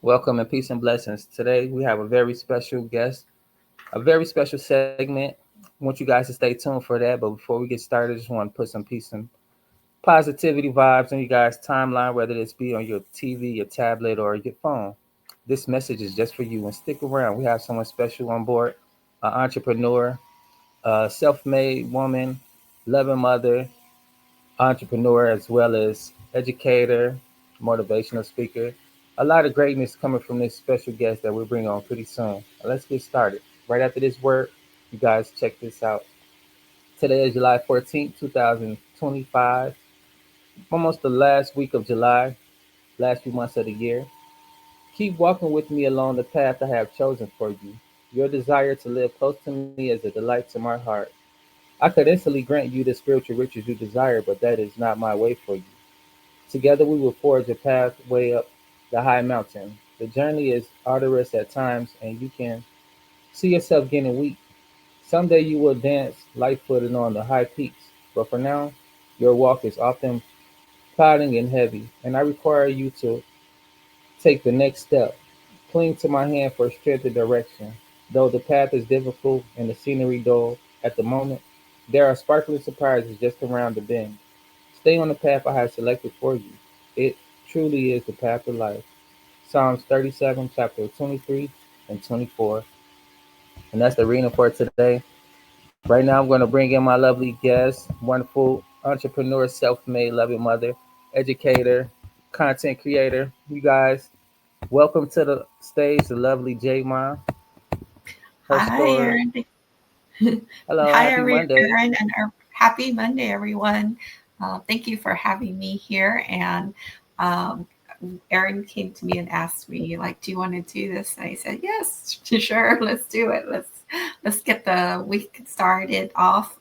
Welcome and peace and blessings. Today we have a very special guest, a very special segment. I want you guys to stay tuned for that. But before we get started, I just want to put some peace and positivity vibes on you guys' timeline, whether this be on your TV, your tablet, or your phone. This message is just for you. And stick around. We have someone special on board, an entrepreneur, a self-made woman, loving mother, entrepreneur as well as educator, motivational speaker. A lot of greatness coming from this special guest that we'll bring on pretty soon. Let's get started. Right after this word, you guys check this out. Today is July 14th, 2025. Almost the last week of July, last few months of the year. Keep walking with me along the path I have chosen for you. Your desire to live close to me is a delight to my heart. I could instantly grant you the spiritual riches you desire, but that is not my way for you. Together we will forge a pathway up the high mountain. The journey is arduous at times, and you can see yourself getting weak. Someday you will dance light-footed on the high peaks, but for now, your walk is often plodding and heavy, and I require you to take the next step. Cling to my hand for strength and direction. Though the path is difficult and the scenery dull at the moment, there are sparkling surprises just around the bend. Stay on the path I have selected for you. It truly is the path of life. Psalms 37, chapter 23 and 24. And that's the reading for today. Right now, I'm going to bring in my lovely guest, wonderful entrepreneur, self made, loving mother, educator, content creator. You guys, welcome to the stage, the lovely J Ma. Her Hi, story. Erin. Hello, Hi, happy Monday. Erin, and happy Monday, everyone. Thank you for having me here. And um, Erin came to me and asked me, like, "Do you want to do this?" And I said, "Yes, sure. Let's do it. Let's get the week started off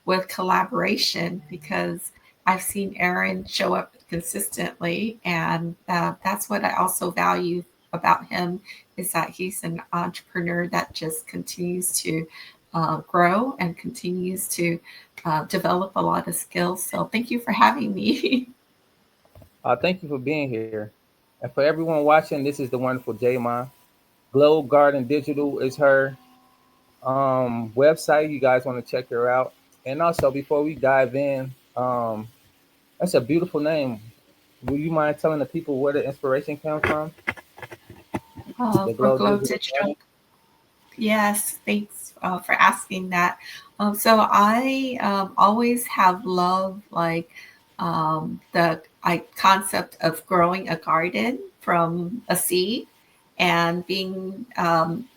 with collaboration because I've seen Erin show up consistently, and that's what I also value about him is that he's an entrepreneur that just continues to grow and continues to develop a lot of skills. So thank you for having me. Thank you for being here. And for everyone watching, this is the wonderful J Ma. Glow Garden Digital is her website. You guys want to check her out. And also, before we dive in, that's a beautiful name. Will you mind telling the people where the inspiration came from? The For Glow Glow Digital Digital. Garden? Yes, thanks for asking that. So I always have loved like the concept of growing a garden from a seed and being,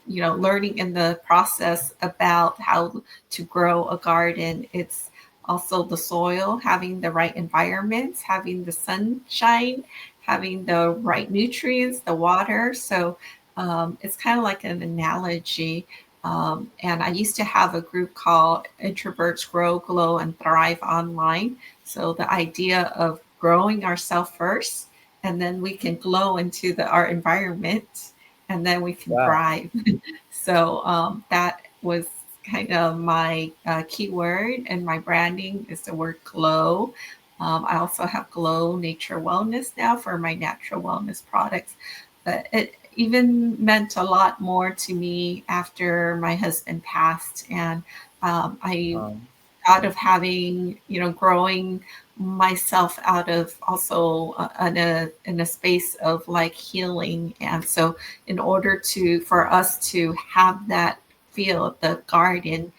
learning in the process about how to grow a garden. It's also the soil, having the right environments, having the sunshine, having the right nutrients, the water. So it's kind of like an analogy. And I used to have a group called Introverts Grow, Glow, and Thrive Online. So the idea of growing ourselves first, and then we can glow into our environment, and then we can Wow. thrive. So that was kind of my keyword, and my branding is the word glow. I also have Glow Nature Wellness now for my natural wellness products. But it even meant a lot more to me after my husband passed. And I Um, out of having, growing myself out of also in a space of like healing. And so in order to for us to have that feel the garden,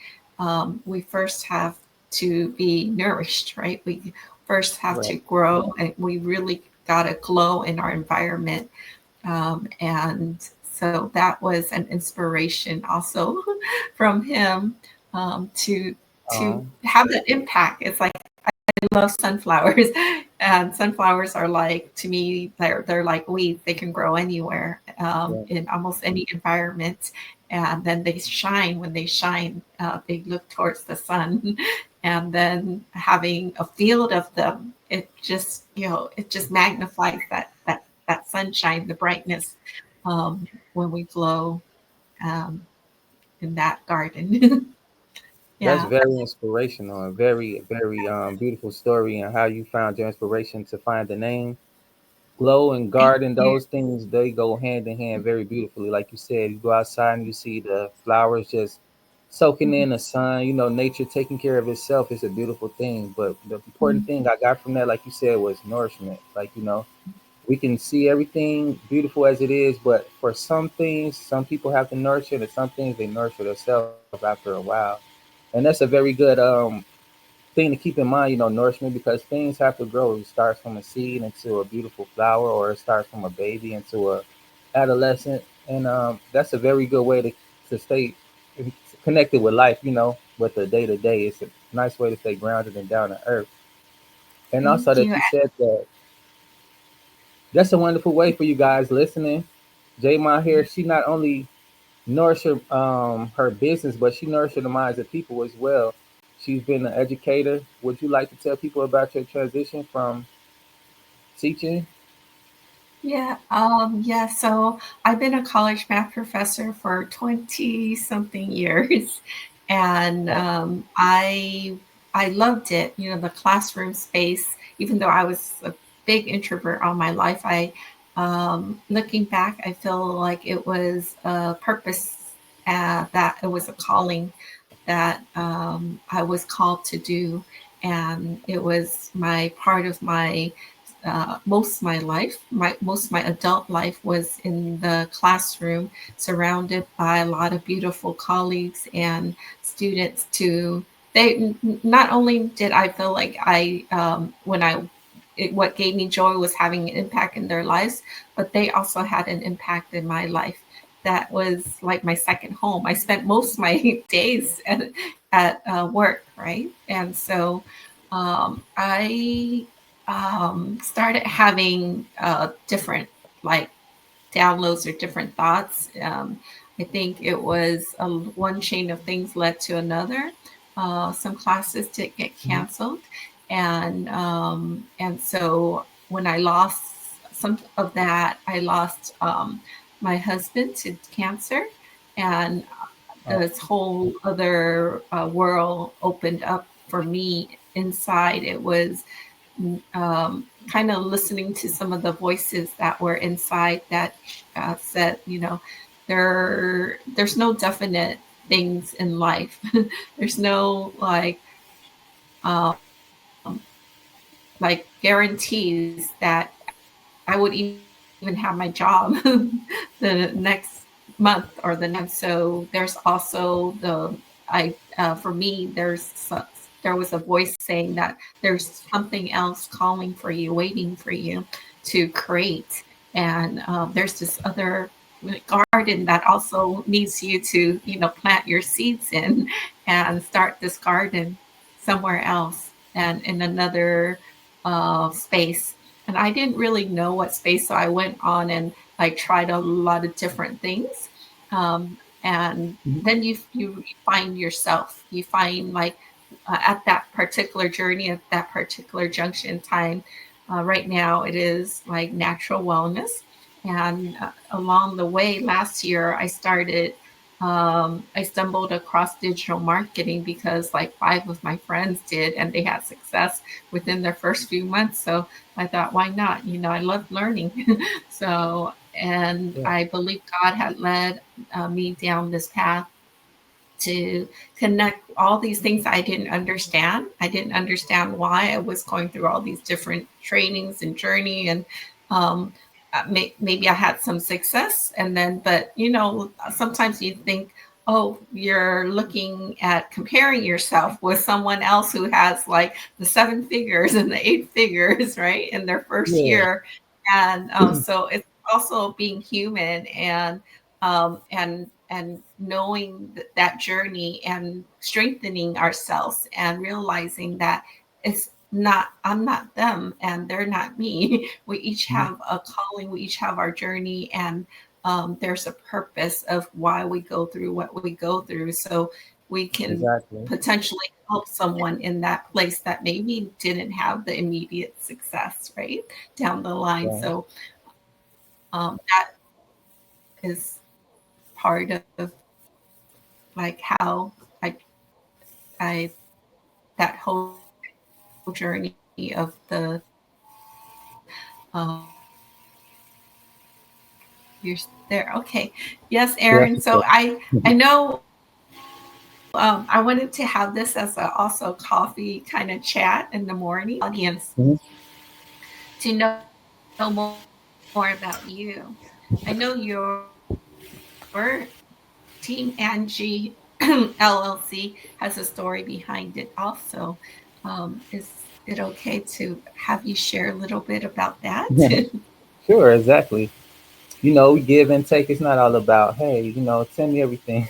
we first have to be nourished, right? We first have right. to grow, and we really got to glow in our environment. And so that was an inspiration also from him, to Um, have that impact. It's like I love sunflowers, and sunflowers are like to me they're like weeds. They can grow anywhere, yeah. in almost any environment, and then they shine. When they shine, they look towards the sun, and then having a field of them, it just magnifies that sunshine, the brightness, when we glow, um, in that garden. That's Yeah. very inspirational and very, very beautiful story and how you found your inspiration to find the name. Glow and Thank garden, you. those things they go hand in hand very beautifully. Like you said, you go outside and you see the flowers just soaking Mhm. in the sun. Nature taking care of itself is a beautiful thing. But the important Mhm. thing I got from that, like you said, was nourishment. Like we can see everything beautiful as it is, but for some things, some people have to nurture it, and some things they nurture themselves after a while. And that's a very good thing to keep in mind, nourishment, because things have to grow. It starts from a seed into a beautiful flower, or it starts from a baby into a adolescent, and that's a very good way to stay connected with life. With the day to day, it's a nice way to stay grounded and down to earth. And also Thank that you. you said that that's a wonderful way for you guys listening. J Ma here, she not only nourish her business, but she nourished the minds of people as well. She's been an educator. Would you like to tell people about your transition from teaching? Yeah, so I've been a college math professor for 20 something years, and Oh, I loved it, the classroom space, even though I was a big introvert all my life. Looking back, I feel like it was a purpose, that it was a calling that I was called to do, and it was my part of my most of my life. My most of my adult life was in the classroom, surrounded by a lot of beautiful colleagues and students. Not only did I feel like what gave me joy was having an impact in their lives, but they also had an impact in my life. That was like my second home. I spent most of my days at work, right? And so I started having different, like, downloads or different thoughts. I think it was one chain of things led to another. Some classes did get mhm. canceled, and so when I lost some of that, I lost my husband to cancer, and Oh, this whole other world opened up for me inside. It was kind of listening to some of the voices that were inside that said, there's no definite things in life. There's no um, guarantees that I would even have my job the next month or the next month. So there's also for me, there was a voice saying that there's something else calling for you, waiting for you to create. And there's this other garden that also needs you to, plant your seeds in and start this garden somewhere else and in another space. And I didn't really know what space, so I went on and like tried a lot of different things. And mhm. then you find yourself. You find like at that particular journey, at that particular junction in time. Right now, it is like natural wellness. And along the way, last year, I stumbled across digital marketing because like five of my friends did, and they had success within their first few months. So I thought, why not? I love learning. So, and Yeah. I believe God had led me down this path to connect all these things I didn't understand. I didn't understand why I was going through all these different trainings and journey, and um, maybe I had some success, and then, but sometimes you think, oh, you're looking at comparing yourself with someone else who has like the seven figures and the eight figures, right, in their first Yeah. year, and so it's also being human and knowing that journey and strengthening ourselves and realizing that it's not I'm not them and they're not me. We each Mhm. have a calling, we each have our journey, and there's a purpose of why we go through what we go through, so we can Exactly. potentially help someone in that place that maybe didn't have the immediate success, right, down the line. Yeah. So that is part of like how I I that whole journey of the um, You're there. Okay. Yes, That's Aaron. what's So up. I know I wanted to have this as a also coffee kind of chat in the morning audience Mhm. to know more about you. I know your Team Angie LLC has a story behind it also. Is it okay to have you share a little bit about that? Sure, exactly. Give and take. It's not all about, hey, send me everything.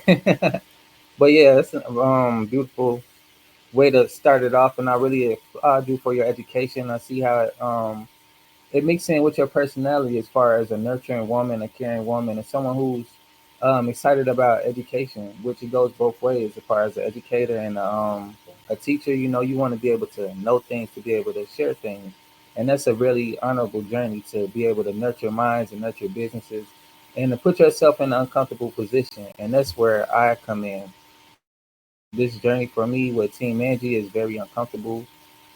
But yeah, it's a beautiful way to start it off, and I really applaud you for your education. I see how it mixes in with your personality as far as a nurturing woman, a caring woman, and someone who's excited about education, which it goes both ways as far as an educator and a teacher. You want to be able to know things, to be able to share things. And that's a really honorable journey to be able to nurture minds and nurture businesses and to put yourself in an uncomfortable position. And that's where I come in. This journey for me with Team Angie is very uncomfortable.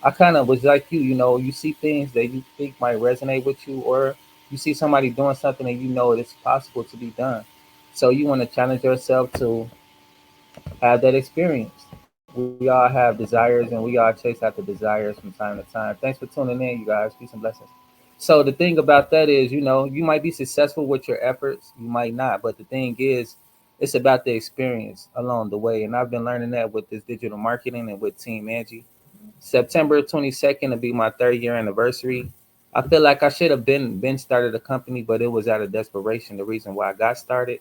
I kind of was like you see things that you think might resonate with you, or you see somebody doing something and you know it's possible to be done. So you want to challenge yourself to have that experience. We all have desires and we all chase after desires from time to time. Thanks for tuning in, you guys. Peace and blessings. So the thing about that is, you might be successful with your efforts, you might not, but the thing is, it's about the experience along the way. And I've been learning that with this digital marketing and with Team Angie. September 22nd will be my 3rd year anniversary. I feel like I should have been started a company, but it was out of desperation. The reason why I got started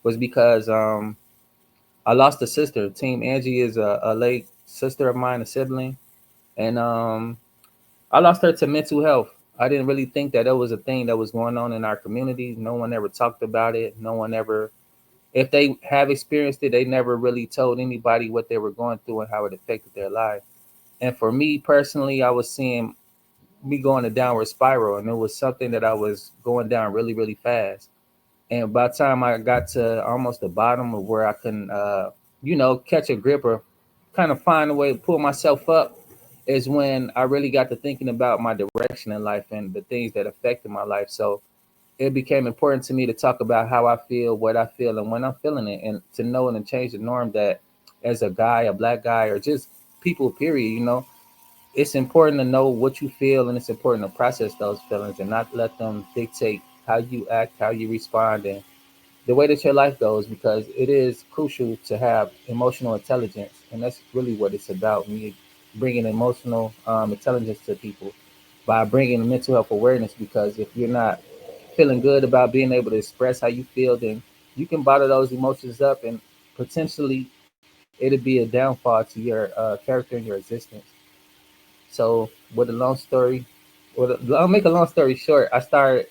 was because I lost a sister. Team Angie is a late sister of mine, a sibling, and I lost her to mental health. I didn't really think that was a thing that was going on in our community. No one ever talked about it. No one ever, if they have experienced it, they never really told anybody what they were going through and how it affected their life. And for me personally, I was seeing me going a downward spiral, and it was something that I was going down really, really fast. And by the time I got to almost the bottom of where I couldn't, catch a grip or kind of find a way to pull myself up, is when I really got to thinking about my direction in life and the things that affected my life. So it became important to me to talk about how I feel, what I feel, and when I'm feeling it, and to know and to change the norm that as a guy, a black guy, or just people, period, it's important to know what you feel, and it's important to process those feelings and not let them dictate how you act, how you respond, and the way that your life goes, because it is crucial to have emotional intelligence, and that's really what it's about. Me bringing emotional intelligence to people by bringing mental health awareness, because if you're not feeling good about being able to express how you feel, then you can bottle those emotions up, and potentially it'll be a downfall to your character and your existence. So, with a long story, I'll make a long story short. I started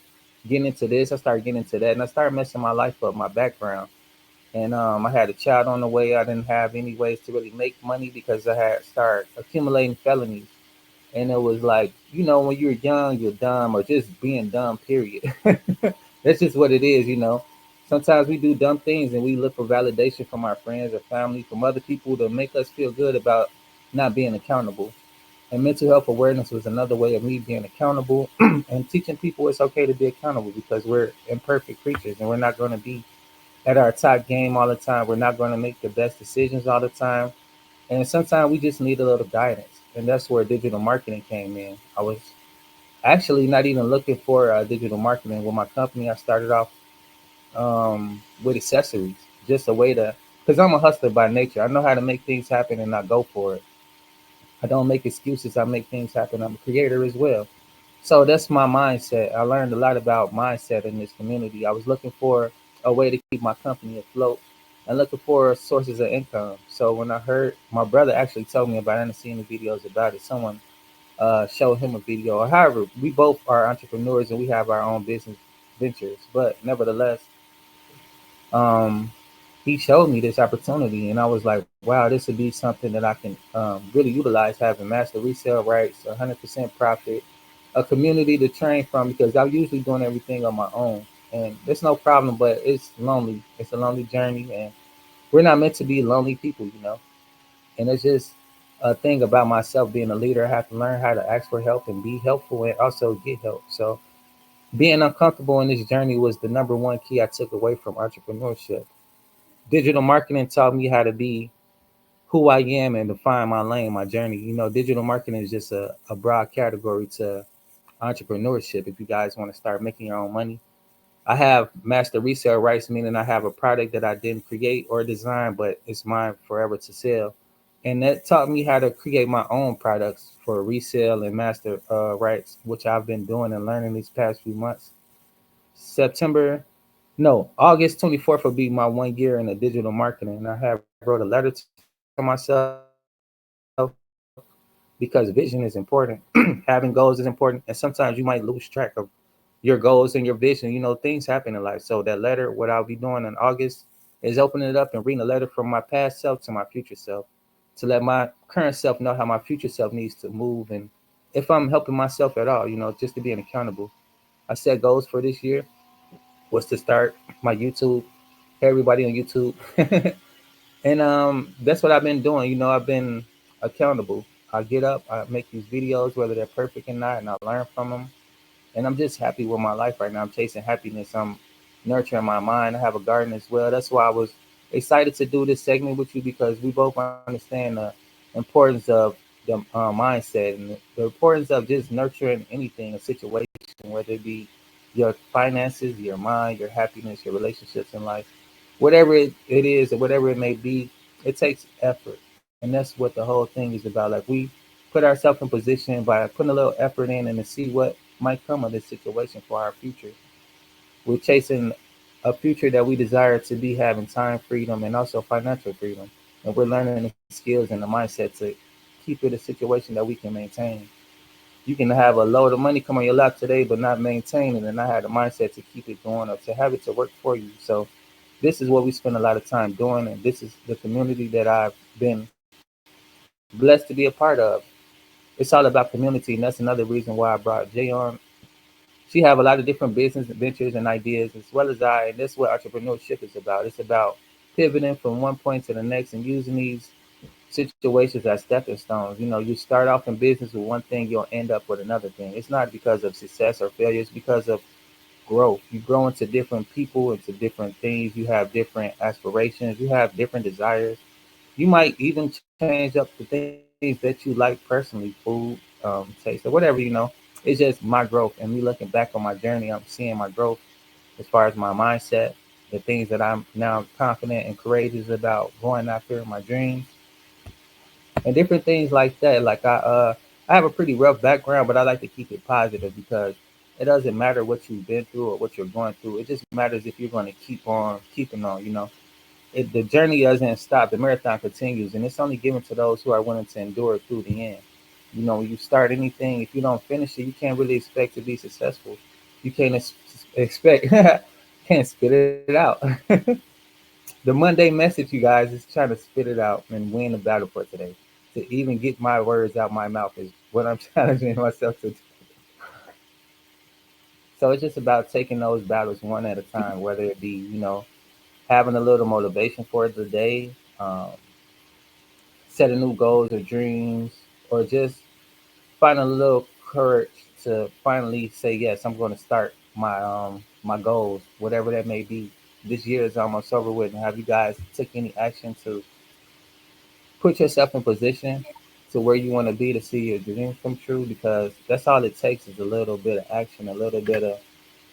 getting into this, I started getting into that, and I started messing my life up, my background. And I had a child on the way. I didn't have any ways to really make money because I had started accumulating felonies. And it was like, when you're young, you're dumb, or just being dumb, period. That's just what it is. Sometimes we do dumb things and we look for validation from our friends or family, from other people to make us feel good about not being accountable. And mental health awareness was another way of me being accountable and teaching people it's okay to be accountable, because we're imperfect creatures and we're not going to be at our top game all the time. We're not going to make the best decisions all the time. And sometimes we just need a little guidance. And that's where digital marketing came in. I was actually not even looking for digital marketing with my company. I started off with accessories, just a way to, because I'm a hustler by nature. I know how to make things happen and I go for it. I don't make excuses. I make things happen. I'm a creator as well. So that's my mindset. I learned a lot about mindset in this community. I was looking for a way to keep my company afloat and looking for sources of income. So when I heard, my brother actually told me about it, and seen the videos about it. Someone showed him a video. However, we both are entrepreneurs and we have our own business ventures. But nevertheless, um, he showed me this opportunity, and I was like, wow, this would be something that I can really utilize, having master resale rights, 100% profit, a community to train from, because I'm usually doing everything on my own. And there's no problem, but it's lonely. It's a lonely journey, and we're not meant to be lonely people. And it's just a thing about myself being a leader. I have to learn how to ask for help and be helpful and also get help. So Being uncomfortable in this journey was the number one key I took away from entrepreneurship. Digital marketing taught me how to be who I am and define my lane, my journey. Digital marketing is just a broad category to entrepreneurship. If you guys want to start making your own money, I have master resale rights, meaning I have a product that I didn't create or design, but it's mine forever to sell. And that taught me how to create my own products for resale and master rights, which I've been doing and learning these past few months. September, no, August 24th will be my 1 year in the digital marketing. And I have wrote a letter to myself because vision is important. Having goals is important. And sometimes you might lose track of your goals and your vision. Things happen in life. So that letter, what I'll be doing in August, is opening it up and reading a letter from my past self to my future self to let my current self know how my future self needs to move and if I'm helping myself at all, just to being accountable. I set goals for this year was to start my YouTube. Hey, everybody on YouTube. And that's what I've been doing. I've been accountable. I get up, I make these videos, whether they're perfect or not, and I learn from them. And I'm just happy with my life right now. I'm chasing happiness. I'm nurturing my mind. I have a garden as well. That's why I was excited to do this segment with you because we both understand the importance of the mindset and the importance of just nurturing anything, a situation, whether it be your finances, your mind, your happiness, your relationships in life, whatever it is or whatever it may be, it takes effort. And that's what the whole thing is about. Like we put ourselves in position by putting a little effort in and to see what might come of this situation for our future. We're chasing a future that we desire to be having time freedom and also financial freedom. And we're learning the skills and the mindset to keep it a situation that we can maintain. You can have a load of money come on your lap today, but not maintain it and not have the mindset to keep it going or to have it to work for you. So this is what we spend a lot of time doing, and this is the community that I've been blessed to be a part of. It's all about community, and that's another reason why I brought Jay on. She have a lot of different business ventures and ideas as well as I, and that's what entrepreneurship is about. It's about pivoting from one point to the next and using these situations as stepping stones. You start off in business with one thing, you'll end up with another thing. It's not because of success or failure, it's because of growth. You grow into different people, into different things. You have different aspirations. You have different desires. You might even change up the things that you like personally, food, taste, or whatever. It's just my growth. And me looking back on my journey, I'm seeing my growth as far as my mindset, the things that I'm now confident and courageous about going after my dreams and different things like that. Like I have a pretty rough background, but I like to keep it positive because it doesn't matter what you've been through or what you're going through. It just matters if you're going to keep on keeping on. The journey doesn't stop. The marathon continues, and it's only given to those who are willing to endure it through the end. When you start anything, if you don't finish it, you can't really expect to be successful. You can't expect, can't spit it out. The Monday message, you guys, is trying to spit it out and win the battle for today. To even get my words out my mouth is what I'm challenging myself to do. So it's just about taking those battles one at a time, whether it be, having a little motivation for the day, um, setting new goals or dreams, or just finding a little courage to finally say, yes, I'm going to start my goals, whatever that may be. This year is almost over with. And have you guys took any action to put yourself in position to where you want to be to see your dreams come true? Because that's all it takes is a little bit of action, a little bit of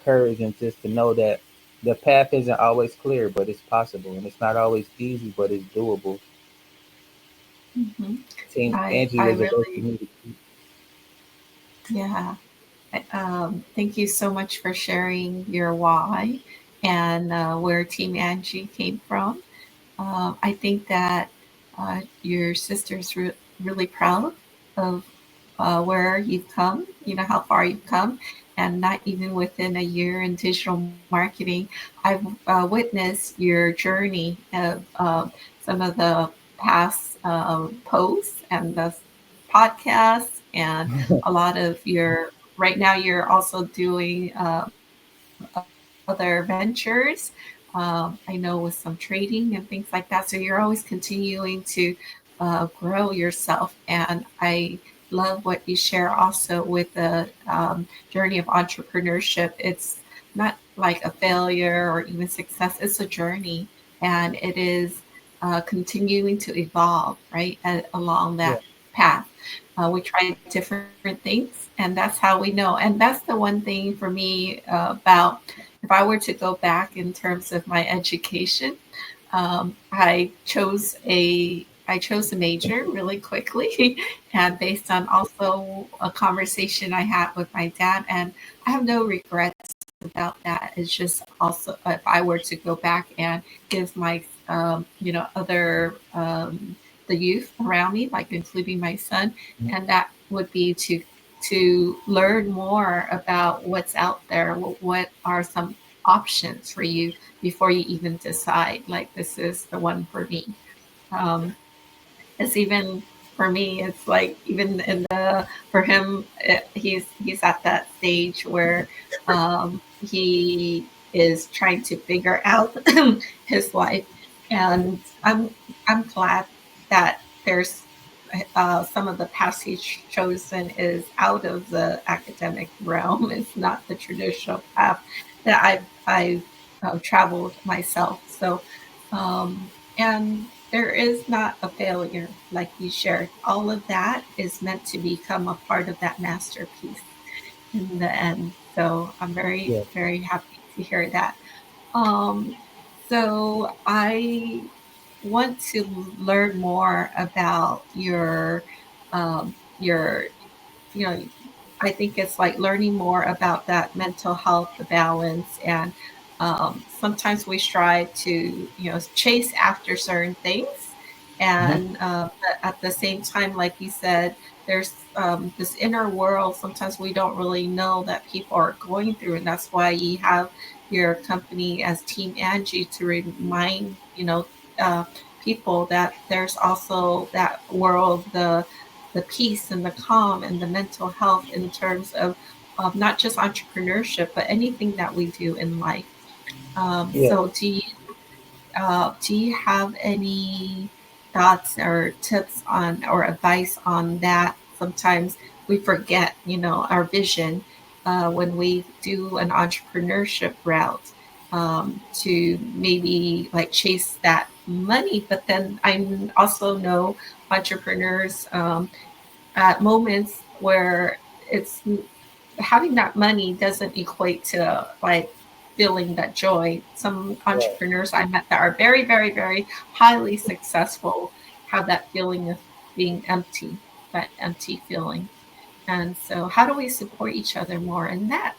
courage, and just to know that the path isn't always clear, but it's possible, and it's not always easy, but it's doable. Hmm. Team Angie I was a voice for really, me. yeah. Thank you so much for sharing your why and where Team Angie came from. I think that your sister's really proud of where you've come, how far you've come, and not even within a year in digital marketing. I've witnessed your journey of some of the past posts and the podcasts, and a lot of your, right now, you're also doing other ventures. I know with some trading and things like that. So you're always continuing to grow yourself. And I love what you share also with the journey of entrepreneurship. It's not like a failure or even success, it's a journey, and it is continuing to evolve, right, along Yeah, that path. We try different things, and that's how we know. And that's the one thing for me about if I were to go back in terms of my education, I chose a major really quickly, and based on also a conversation I had with my dad, and I have no regrets about that. It's just also if I were to go back and give my other the youth around me, like including my son, and that would be to learn more about what's out there. What are some options for you before you even decide like this is the one for me. Um, it's even for me. It's like even in the for him, he's at that stage where he is trying to figure out his life, and I'm glad that there's some of the paths he's chosen is out of the academic realm. It's not the traditional path that I've traveled myself. So, um, and there is not a failure like you shared. All of that is meant to become a part of that masterpiece in the end. So I'm very, yeah, very happy to hear that. Um, so I want to learn more about your you know I think it's like learning more about that mental health, the balance, and sometimes we strive to chase after certain things, mhm, and but at the same time, like you said, there's this inner world. Sometimes we don't really know that people are going through, and that's why you have your company as Team Angie to remind uh, people that there's also that world, the peace and the calm and the mental health in terms of not just entrepreneurship, but anything that we do in life. yeah. So do you have any thoughts or tips on or advice on that? Sometimes we forget, our vision when we do an entrepreneurship route, to maybe like chase that money. But then I also know entrepreneurs at moments where it's having that money doesn't equate to like feeling that joy. Some Right. entrepreneurs I met that are very, very, very highly successful have that feeling of being empty, that empty feeling. And so, how do we support each other more in that?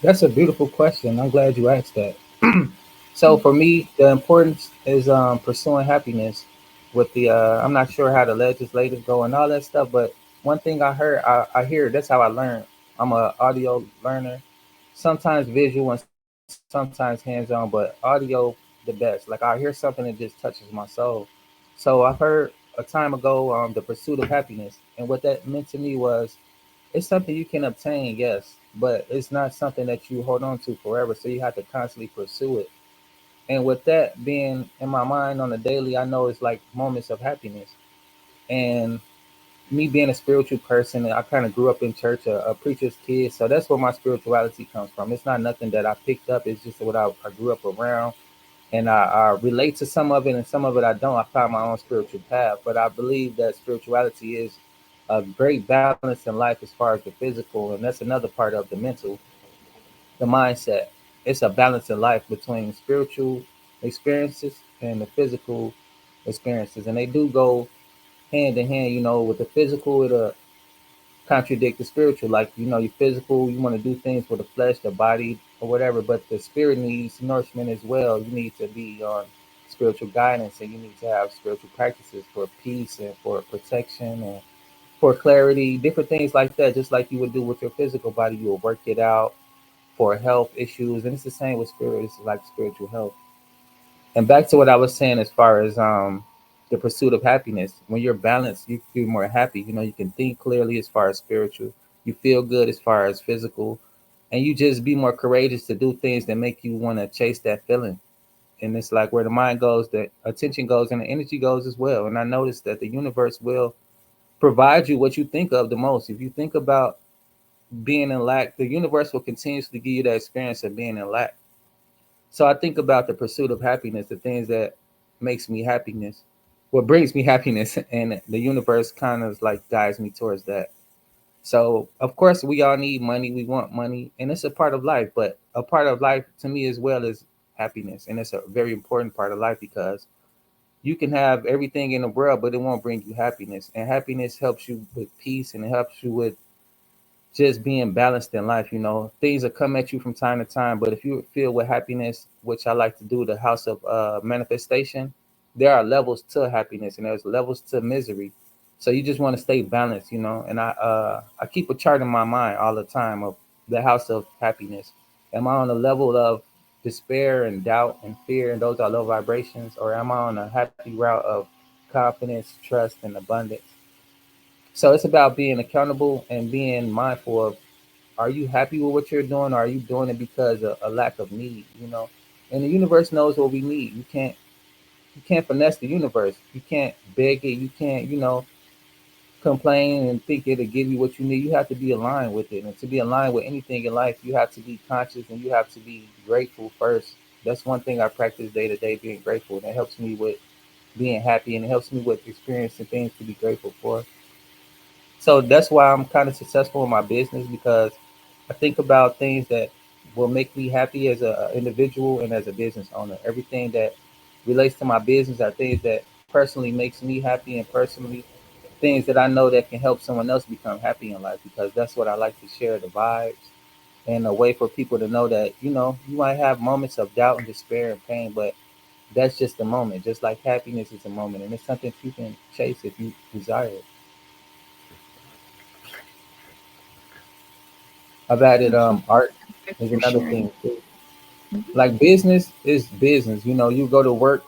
That's a beautiful question. I'm glad you asked that. So for me, the importance is pursuing happiness with the I'm not sure how the legislative go and all that stuff, but one thing I heard I hear that's how I learn. I'm a audio learner, sometimes visual and sometimes hands on, but audio the best. Like I hear something that just touches my soul. So I heard a time ago the pursuit of happiness, and what that meant to me was it's something you can obtain, yes, but it's not something that you hold on to forever. So you have to constantly pursue it. And with that being in my mind on a daily, I know it's like moments of happiness. And me being a spiritual person, I kind of grew up in church, a preacher's kid. So that's where my spirituality comes from. It's not nothing that I picked up. It's just what I grew up around. And I relate to some of it and some of it I don't. I found my own spiritual path. But I believe that spirituality is a great balance in life as far as the physical. And that's another part of the mental, the mindset. It's a balance in life between spiritual experiences and the physical experiences. And they do go hand in hand, with the physical, it'll contradict the spiritual. Like, your physical, you want to do things for the flesh, the body, or whatever, but the spirit needs nourishment as well. You need to be on spiritual guidance and you need to have spiritual practices for peace and for protection and for clarity, different things like that, just like you would do with your physical body. You will work it out for health issues, and it's the same with spirit. It's like spiritual health. And back to what I was saying as far as the pursuit of happiness. When you're balanced, you feel more happy. You can think clearly as far as spiritual. You feel good as far as physical, and you just be more courageous to do things that make you want to chase that feeling. And it's like where the mind goes, the attention goes, and the energy goes as well. And I noticed that the universe will provide you what you think of the most. If you think about being in lack, the universe will continuously give you that experience of being in lack. So I think about the pursuit of happiness, the things that makes me happiness, what brings me happiness, and the universe kind of like guides me towards that. So of course we all need money, we want money, and it's a part of life. But a part of life to me as well is happiness, and it's a very important part of life because you can have everything in the world, but it won't bring you happiness. And happiness helps you with peace, and it helps you with just being balanced in life. You know, things will come at you from time to time, but if you feel with happiness, which I like to do, the house of manifestation, there are levels to happiness and there's levels to misery. So you just want to stay balanced, you know. And I keep a chart in my mind all the time of the house of happiness. Am I on a level of despair and doubt and fear, and those are low vibrations, or am I on a happy route of confidence, trust, and abundance? So it's about being accountable and being mindful of, are you happy with what you're doing, or are you doing it because of a lack of need, you know? And the universe knows what we need. You can't finesse the universe. You can't beg it. You can't, complain and think it'll give you what you need. You have to be aligned with it. And to be aligned with anything in life, you have to be conscious and you have to be grateful first. That's one thing I practice day to day, being grateful. And it helps me with being happy, and it helps me with experiencing things to be grateful for. So that's why I'm kind of successful in my business, because I think about things that will make me happy as an individual and as a business owner. Everything that relates to my business are things that personally makes me happy, and personally things that I know that can help someone else become happy in life, because that's what I like to share, the vibes, and a way for people to know that, you might have moments of doubt and despair and pain, but that's just a moment. Just like happiness is a moment, and it's something you can chase if you desire it. I've added Thank you. art Thanks is for another sharing. thing too. Mhm. Like business is business. You know, you go to work,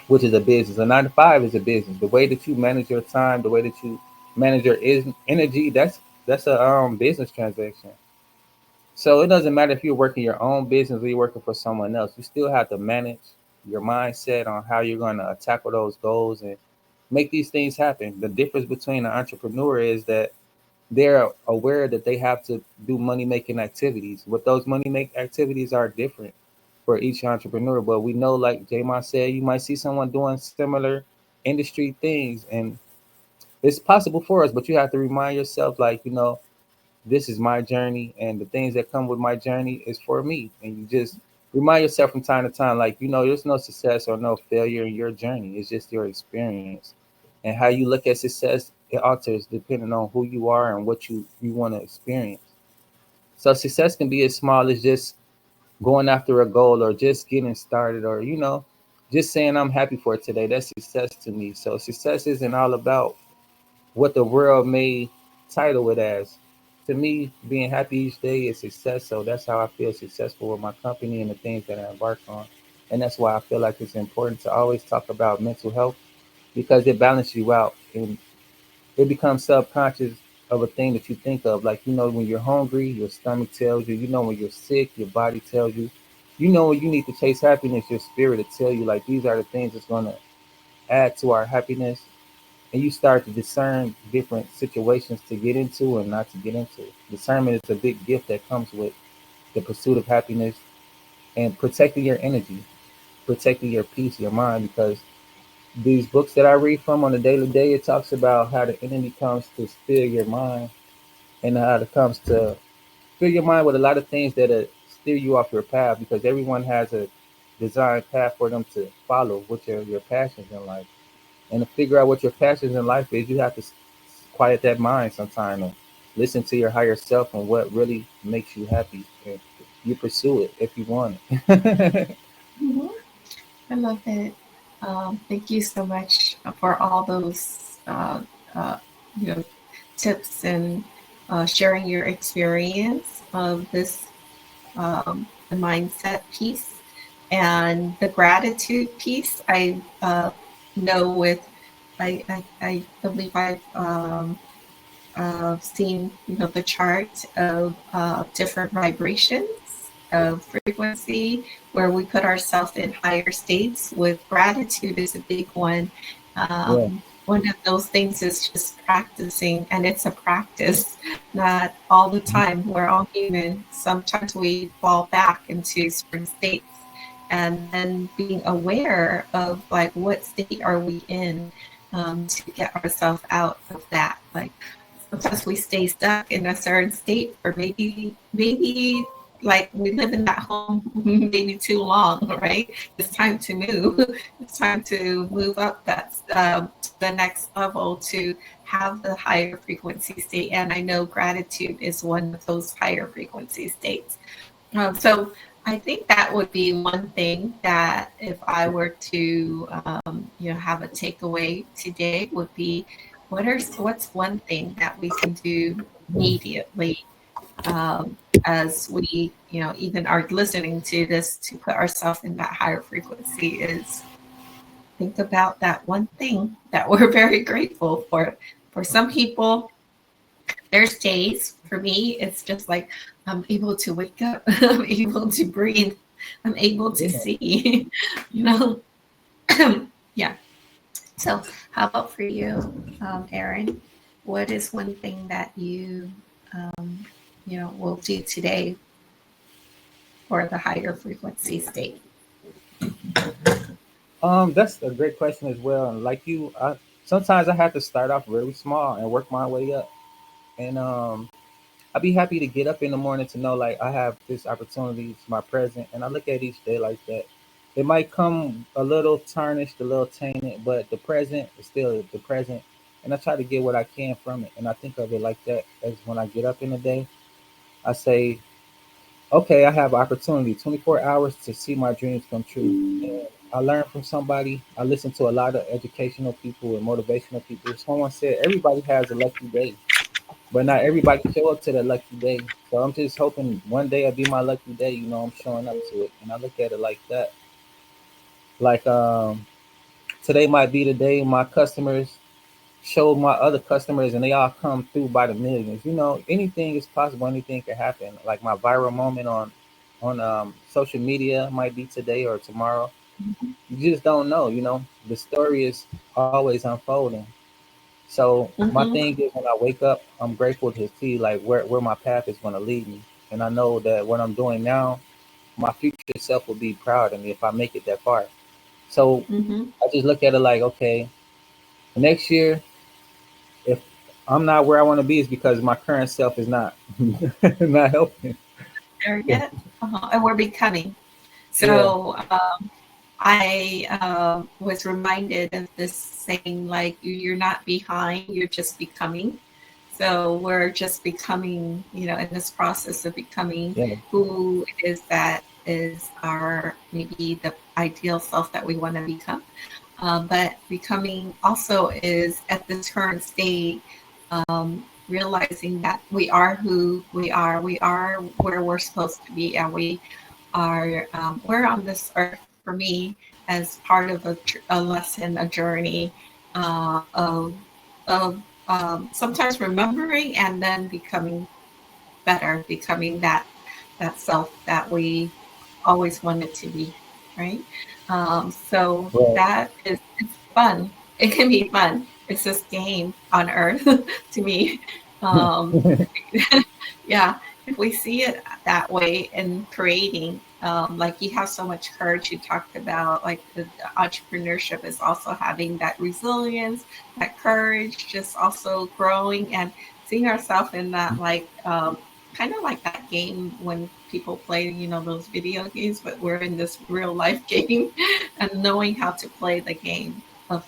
which is a business. A 9 to 5 is a business. The way that you manage your time, the way that you manage your energy, that's a business transaction. So it doesn't matter if you're working your own business or you're working for someone else. You still have to manage your mindset on how you're going to tackle those goals and make these things happen. The difference between an entrepreneur is that they're aware that they have to do money making activities. What those money make activities are different for each entrepreneur. But we know, like Jaymon said, you might see someone doing similar industry things, and it's possible for us. But you have to remind yourself, like, this is my journey, and the things that come with my journey is for me. And you just remind yourself from time to time, like, there's no success or no failure in your journey. It's just your experience, and how you look at success, it alters depending on who you are and what you want to experience. So success can be as small as just going after a goal, or just getting started, or just saying I'm happy for today. That's success to me. So success isn't all about what the world may title it as. To me, being happy each day is success. So that's how I feel successful with my company and the things that I embark on. And that's why I feel like it's important to always talk about mental health, because it balances you out, and it becomes subconscious of a thing that you think of. Like, when you're hungry, your stomach tells you. When you're sick, your body tells you. When you need to chase happiness, your spirit will tell you, like, these are the things that's going to add to our happiness. And you start to discern different situations to get into and not to get into. Discernment is a big gift that comes with the pursuit of happiness, and protecting your energy, protecting your peace, your mind, because these books that I read from on a daily day, it talks about how the enemy comes to steal your mind, and how it comes to fill your mind with a lot of things that steer you off your path, because everyone has a designed path for them to follow, which are your passions in life. And to figure out what your passions in life is, you have to quiet that mind sometime and listen to your higher self and what really makes you happy. And you pursue it if you want it. Mhm. I love it. Thank you so much for all those uh, uh, you know tips and sharing your experience of this the mindset piece and the gratitude piece. I know with I believe I've seen the chart of different vibrations of frequency where we put ourselves in higher states. With gratitude is a big one. Yeah, one of those things is just practicing, and it's a practice, not all the Mhm. time. We're all human. Sometimes we fall back into certain states, and then being aware of like what state are we in, to get ourselves out of that. Like sometimes we stay stuck in a certain state for maybe like we live in that home maybe too long, right? It's time to move. It's time to move up that to the next level to have the higher frequency state. And I know gratitude is one of those higher frequency states. So I think that would be one thing that if I were to, have a takeaway today would be, what's one thing that we can do immediately, um, as we, even are listening to this to put ourselves in that higher frequency is think about that one thing that we're very grateful for. For some people, there's days for me, it's just like I'm able to wake up, I'm able to breathe, I'm able to Yeah. see, you know. Yeah. So, how about for you, Aaron? What is one thing that you, um, will do today for the higher frequency state? That's a great question as well. And like you, sometimes I have to start off really small and work my way up. And I'd be happy to get up in the morning to know like I have this opportunity, it's my present, and I look at each day like that. It might come a little tarnished, a little tainted, but the present is still the present, and I try to get what I can from it. And I think of it like that as when I get up in the day, I say, okay, I have opportunity, 24 hours to see my dreams come true. And I learn from somebody. I listen to a lot of educational people and motivational people. Someone said everybody has a lucky day, but not everybody show up to that lucky day. So I'm just hoping one day will be my lucky day. I'm showing up to it, and I look at it like that. Like today might be the day my customers show my other customers, and they all come through by the millions. Anything is possible. Anything can happen. Like my viral moment on social media might be today or tomorrow. You just don't know. The story is always unfolding. So my Mm-hmm. thing is when I wake up, I'm grateful to see like where my path is going to lead me, and I know that what I'm doing now, my future self will be proud of me if I make it that far. So Mm-hmm. I just look at it like, okay, next year, if I'm not where I want to be, it's because my current self is not not helping. There yet. And we're becoming. Yeah, So I was reminded of this saying, like, you're not behind, you're just becoming. So we're just becoming, in this process of becoming yeah, who it is that is our maybe the ideal self that we want to become. But becoming also is at this current state, realizing that we are who we are where we're supposed to be, and we're on this earth for me as part of a lesson, a journey, of sometimes remembering and then becoming better, becoming that self that we always wanted to be, right? So right. that is it's fun. It can be fun. It's this game on Earth to me. Um, yeah, if we see it that way in creating, like you have so much courage. You talked about like the entrepreneurship is also having that resilience, that courage, just also growing and seeing ourselves in that like kind of like that game when people play, those video games, but we're in this real life game and knowing how to play the game of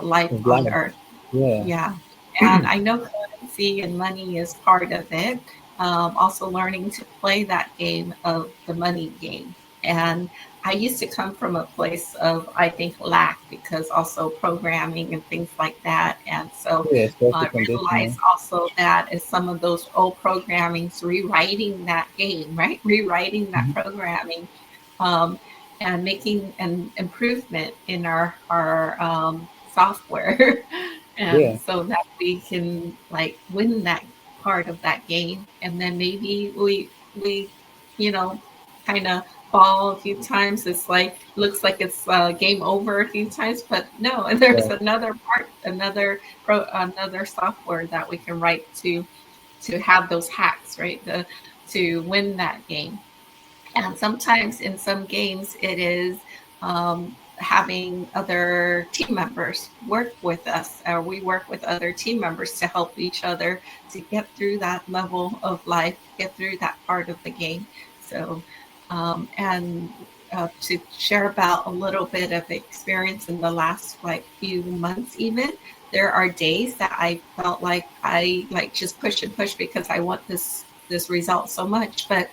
life It's on life. Earth. Yeah, Yeah. And I know currency and money is part of it. Also learning to play that game of the money game. And I used to come from a place of, I think, lack because also programming and things like that. And so yeah, social I realized conditioning. also that is some of those old programmings, rewriting that game, right? Rewriting that Mhm. programming, um, and making an improvement in our software, and Yeah, so that we can like win that part of that game, and then maybe we you know kind of fall a few times. It's like looks like it's game over a few times, but no. And there's Yeah. another part, another software that we can write to have those hacks, right? To win that game. And sometimes in some games, it is having other team members work with us, or we work with other team members to help each other to get through that level of life, get through that part of the game. So, and to share about a little bit of experience in the last like few months, even there are days that I felt like I like just push and push because I want this result so much, but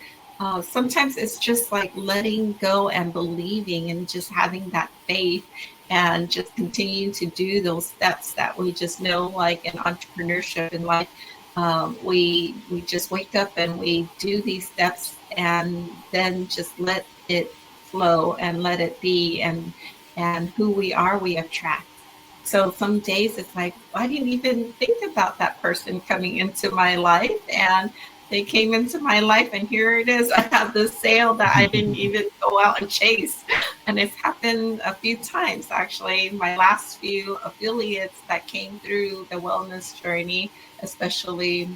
sometimes it's just like letting go and believing and just having that faith and just continuing to do those steps that we just know, like in entrepreneurship in life, we just wake up and we do these steps and then just let it flow and let it be, and who we are we attract. So some days it's like, I didn't even think about that person coming into my life, and they came into my life, and here it is. I have this sale that I didn't even go out and chase. And it's happened a few times actually. My last few affiliates that came through the wellness journey, especially.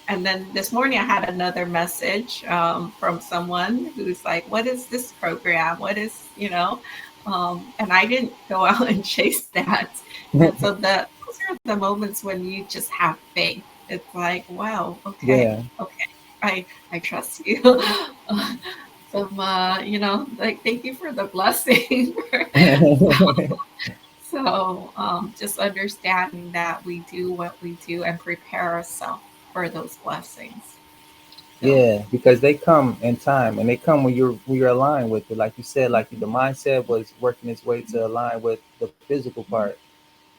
And then this morning I had another message from someone who's like, "What is this program? What is, you know?" And I didn't go out and chase that. And so those are the moments when you just have faith. It's like, wow, okay, Yeah. okay, I trust you. Some, like thank you for the blessing. so, so just understanding that we do what we do and prepare ourselves for those blessings. So, Yeah, because they come in time and they come when you're aligned with it. Like you said, like the mindset was working its way to align with the physical part.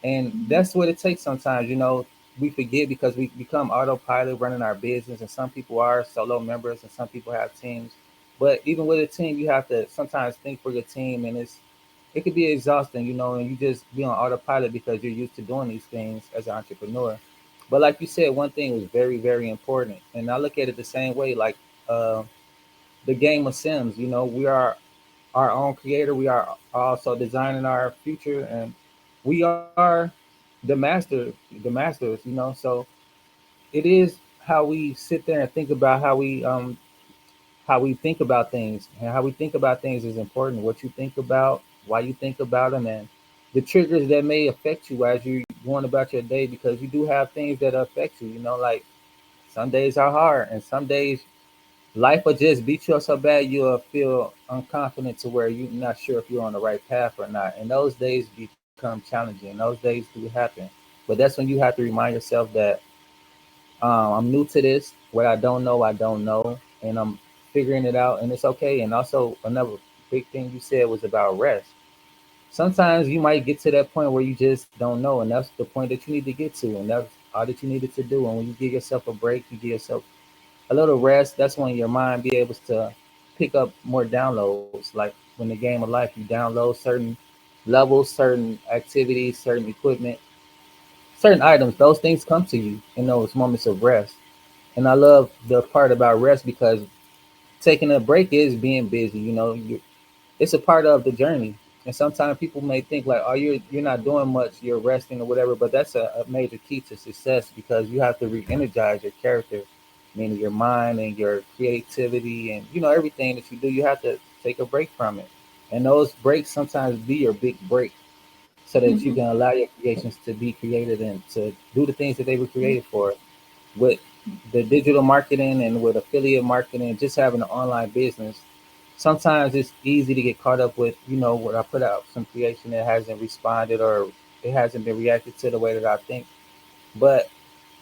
And that's what it takes sometimes, we forget because we become autopilot running our business, and some people are solo members and some people have teams. But even with a team, you have to sometimes think for your team, and it could be exhausting, and you just be on autopilot because you're used to doing these things as an entrepreneur. But like you said, one thing was very, very important, and I look at it the same way. Like uh, the game of Sims, we are our own creator. We are also designing our future, and we are the masters. So it is how we sit there and think about how we think about things, and how we think about things is important. What you think about, why you think about them, and the triggers that may affect you as you're going about your day, because you do have things that affect you. Like some days are hard, and some days life will just beat you up so bad you'll feel unconfident to where you're not sure if you're on the right path or not. And those days become challenging. Those days do happen. But that's when you have to remind yourself that I'm new to this. What I don't know. And I'm figuring it out, and it's okay. And also, another big thing you said was about rest. Sometimes you might get to that point where you just don't know, and that's the point that you need to get to. And that's all that you needed to do. And when you give yourself a break, you give yourself a little rest, that's when your mind be able to pick up more downloads. Like when the game of life, you download certain levels, certain activities, certain equipment, certain items. Those things come to you in those moments of rest. And I love the part about rest because taking a break is being busy. It's a part of the journey. And sometimes people may think like, oh, you're not doing much, you're resting or whatever. But that's a major key to success, because you have to re-energize your character, meaning your mind and your creativity, and everything that you do. You have to take a break from it, and those breaks sometimes be your big break, so that you mhm, can allow your creations to be created and to do the things that they were created for. With the digital marketing and with affiliate marketing, just having an online business, sometimes it's easy to get caught up with, what I put out some creation that hasn't responded, or it hasn't been reacted to the way that I think. But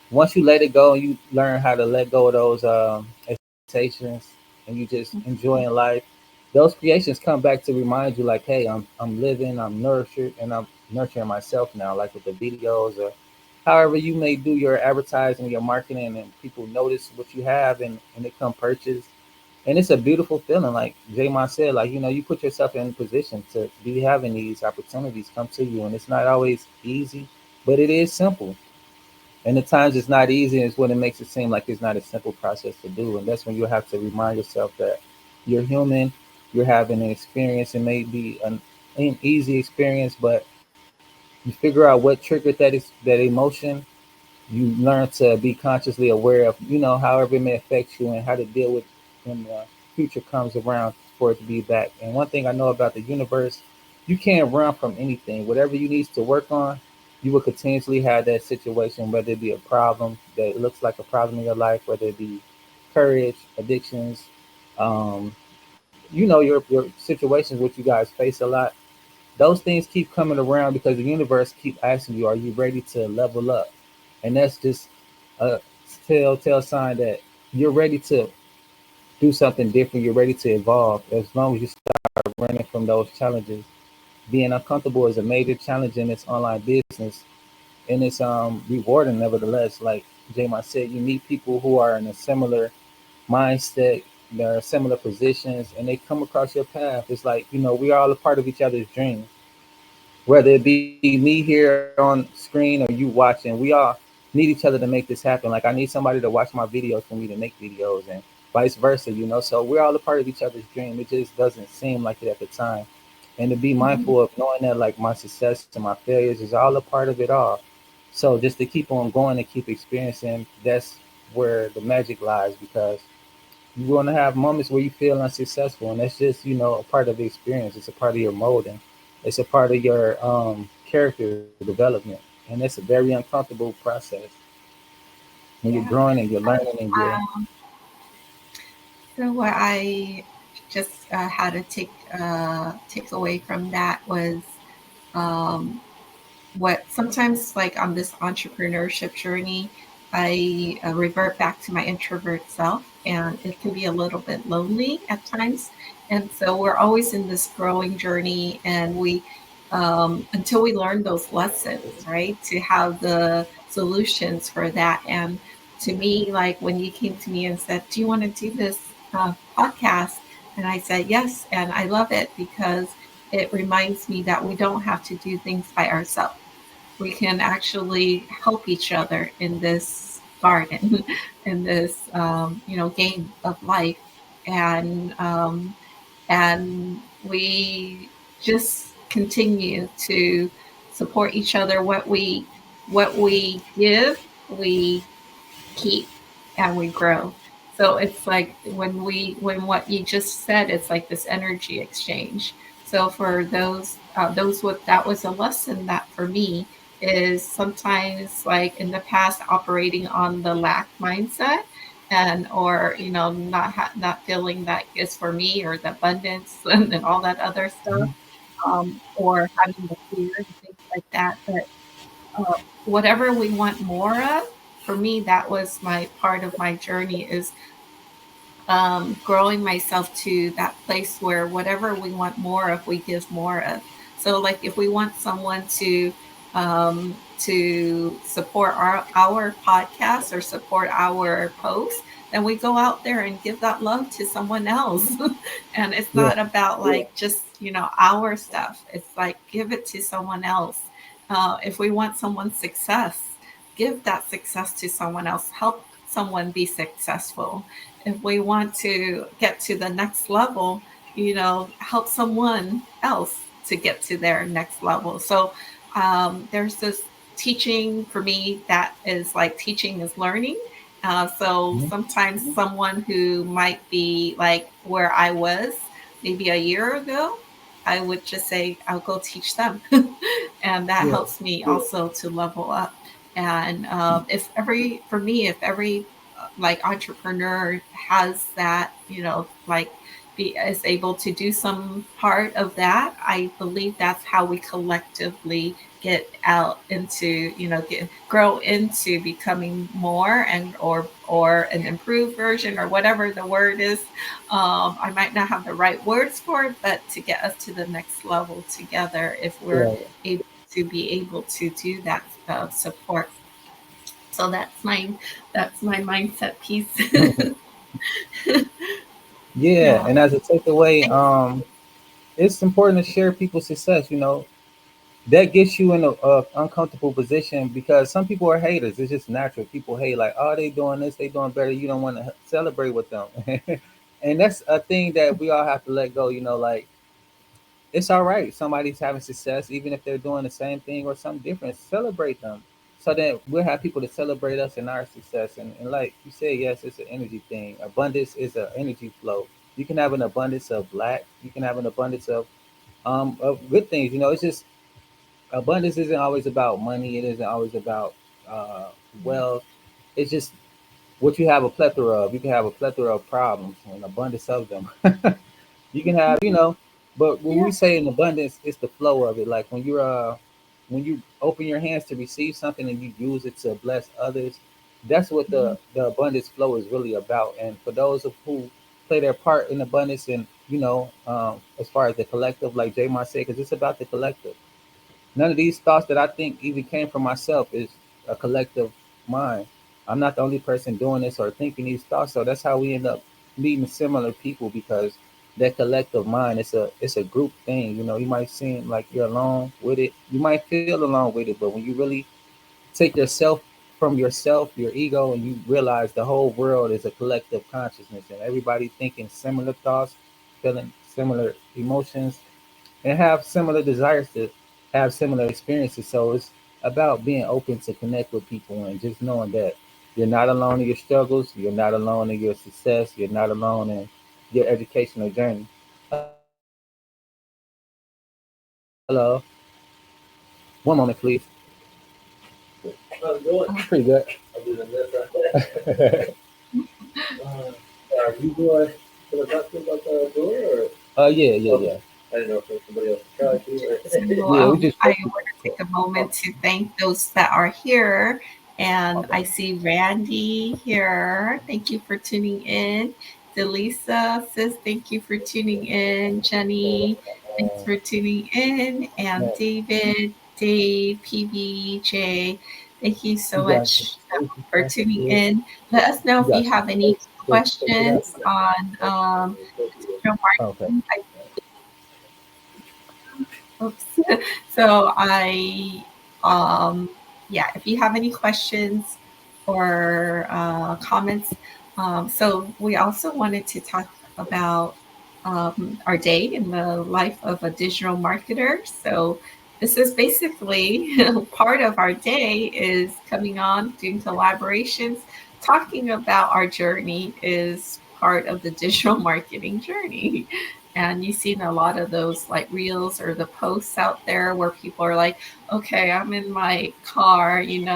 once you let it go and you learn how to let go of those expectations, and you just enjoying life, those creations come back to remind you like, hey, I'm living, I'm nurtured, and I'm nurturing myself now, like with the videos, or however you may do your advertising, your marketing, and people notice what you have, and they come purchase. And it's a beautiful feeling. Like Jaymon said, like, you put yourself in a position to be having these opportunities come to you. And it's not always easy, but it is simple. And the times it's not easy is when it makes it seem like it's not a simple process to do. And that's when you have to remind yourself that. You're human. You're having an experience. It may be an easy experience, but you figure out what triggered that emotion. You learn to be consciously aware of, however it may affect you and how to deal with when the future comes around for it to be back. And one thing I know about the universe, you can't run from anything. Whatever you need to work on, you will continuously have that situation, whether it be a problem that looks like a problem in your life, whether it be courage, addictions, um, your situations which you guys face a lot. Those things keep coming around because the universe keep asking you, are you ready to level up? And that's just a telltale sign that you're ready to do something different. You're ready to evolve. As long as you start running from those challenges, being uncomfortable is a major challenge in this online business, and it's rewarding nevertheless. Like Jaymon said, you meet people who are in a similar mindset, they're in similar positions, and they come across your path. It's like, we are all a part of each other's dream, whether it be me here on screen or you watching. We all need each other to make this happen. Like I need somebody to watch my videos for me to make videos, and vice versa. So we're all a part of each other's dream. It just doesn't seem like it at the time. And to be Mhm. mindful of knowing that like my success and my failures is all a part of it all. So just to keep on going and keep experiencing, that's where the magic lies, because you're going to have moments where you feel unsuccessful, and that's just a part of the experience. It's a part of your molding. It's a part of your character development, and it's a very uncomfortable process when you're Yeah. growing and you're learning and you're. Um, so what I just had to take away from that was um, what sometimes like on this entrepreneurship journey, I revert back to my introvert self, and it can be a little bit lonely at times. And so we're always in this growing journey, and we until we learn those lessons, right, to have the solutions for that. And to me, like when you came to me and said, "Do you want to do this podcast?" and I said yes, and I love it because it reminds me that we don't have to do things by ourselves. We can actually help each other in this garden, in this game of life, and we just continue to support each other. What we give, we keep, and we grow. So it's like when what you just said, it's like this energy exchange. So for those what that was a lesson that for me is sometimes like in the past operating on the lack mindset, and or not feeling that is for me, or the abundance and all that other stuff, or having the fear and things like that. But whatever we want more of, for me that was my part of my journey, is growing myself to that place where whatever we want more of, we give more of. So like if we want someone to support our podcast or support our posts, then we go out there and give that love to someone else. And it's Yeah. not about like just our stuff, it's like give it to someone else. If we want someone's success, give that success to someone else, help someone be successful. If we want to get to the next level, help someone else to get to their next level. So there's this teaching for me that is like teaching is learning. So Mhm. sometimes someone who might be like where I was maybe a year ago, I would just say, I'll go teach them. And that Yeah. helps me also to level up. And if every, for me, if every like entrepreneur has that, like be is able to do some part of that, I believe that's how we collectively get out into, grow into becoming more, and or an improved version, or whatever the word is. I might not have the right words for it, but to get us to the next level together, if we're Yeah. able to be able to do that support. So that's my mindset piece. Yeah. Yeah. And as a takeaway, Thanks. it's important to share people's success. That gets you in a uncomfortable position because some people are haters. It's just natural. People hate like, oh, they doing this, they doing better. You don't want to celebrate with them. And that's a thing that we all have to let go. Like it's all right. Somebody's having success, even if they're doing the same thing or something different. Celebrate them, so that we'll have people to celebrate us in our success. And like you said, yes, it's an energy thing. Abundance is an energy flow. You can have an abundance of lack. You can have an abundance of good things. It's just abundance isn't always about money. It isn't always about uh, wealth. It's just what you have a plethora of. You can have a plethora of problems and abundance of them. You can have, but when Yeah. we say in abundance, it's the flow of it. Like when you open your hands to receive something and you use it to bless others, that's what Mhm. the abundance flow is really about. And for those of who play their part in abundance, and as far as the collective, like Jay said, because it's about the collective. None of these thoughts that I think even came from myself is a collective mind. I'm not the only person doing this or thinking these thoughts. So that's how we end up meeting similar people, because that collective mind, it's a group thing. You might seem like you're alone with it. You might feel alone with it, but when you really take yourself from yourself, your ego, and you realize the whole world is a collective consciousness and everybody thinking similar thoughts, feeling similar emotions, and have similar desires to have similar experiences. So it's about being open to connect with people and just knowing that you're not alone in your struggles, you're not alone in your success, you're not alone in your educational journey. Hello, one moment, please. How's it going? Uh, Pretty good. Other than this, are you doing? Can I talk to you about the door or? Yeah, yeah, oh, yeah. I didn't know if there's somebody else to try to. so Yeah, we just. I want to take a moment to thank those that are here. And I see Randy here. Thank you for tuning in. Delisa says thank you for tuning in. Jenny, thanks for tuning in. And Man, David, Dave, PBJ, thank you you so got much some for stuff tuning here. in. Let us know You if you got some have any space to take it out. questions on digital Okay. marketing. Oops. So yeah, if you have any questions or comments, so we also wanted to talk about our day in the life of a digital marketer. So this is basically part of our day is coming on, doing collaborations, talking about our journey is part of the digital marketing journey. And you've seen a lot of those like reels or the posts out there where people are like, okay, I'm in my car, and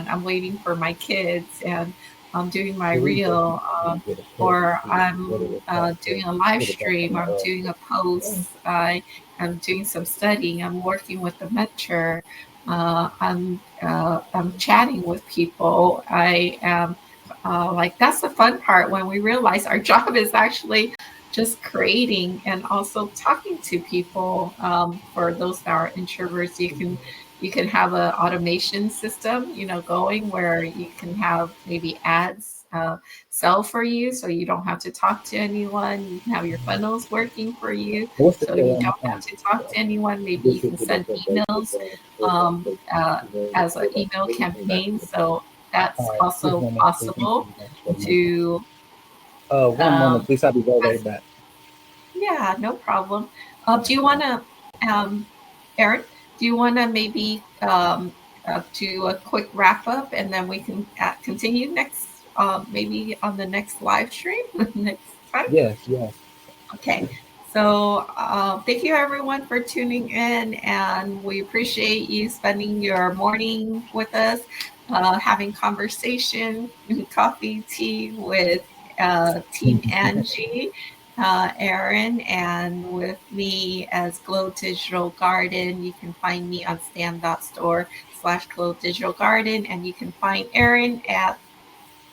I'm waiting for my kids and I'm doing my The resources reel, you get a place or to what it I'm would cost to doing a live put it back on stream, the I'm doing a post, I'm doing some studying, I'm working with a mentor, I'm chatting with people. I am like that's the fun part when we realize our job is actually just creating and also talking to people. For those that are introverts, you can have an automation system, going where you can have maybe ads sell for you, so you don't have to talk to anyone. You can have your funnels working for you, What's the so say you on the don't phone? have to talk to anyone. Maybe This you is can the best send place to emails go. um, uh, as an email campaign. So that's All right, just also one moment, please. You possible can for a moment. to One moment, um, please. I'll be right back. yeah, no problem. Do you want to, Erin, do you want to maybe do a quick wrap up and then we can continue next, maybe on the next live stream next time? Yes, yes. Okay. So thank you everyone for tuning in, and we appreciate you spending your morning with us, having conversation, coffee, tea with Team Angie, Erin, and with me as Glow Digital Garden. You can find me on stand.store/Glow Digital Garden, and you can find Erin at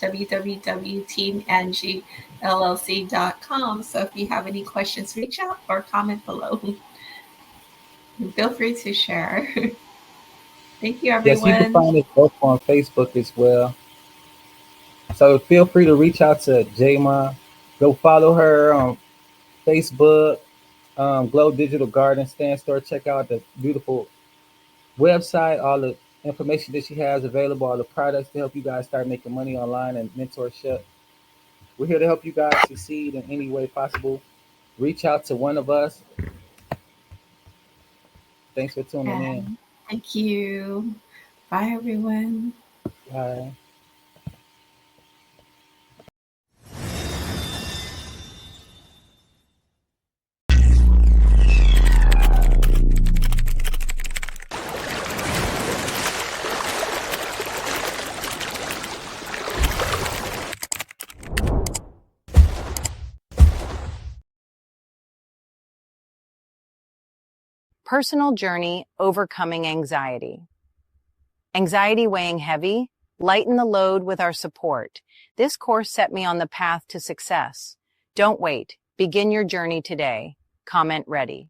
www.teamangieLLC.com. So if you have any questions, reach out or comment below. And feel free to share. Thank you, Yes, you can everyone. find us both on Facebook as well. So feel free to reach out to Jma. Go follow her on Facebook, Glow Digital Garden Stand Store. Check out the beautiful website, all the information that she has available, all the products to help you guys start making money online and mentorship. We're here to help you guys succeed in any way possible. Reach out to one of us. Thanks for tuning in. And thank you. Bye, everyone. Bye. Personal Journey Overcoming Anxiety. Anxiety weighing heavy? Lighten the load with our support. This course set me on the path to success. Don't wait. Begin your journey today. Comment ready.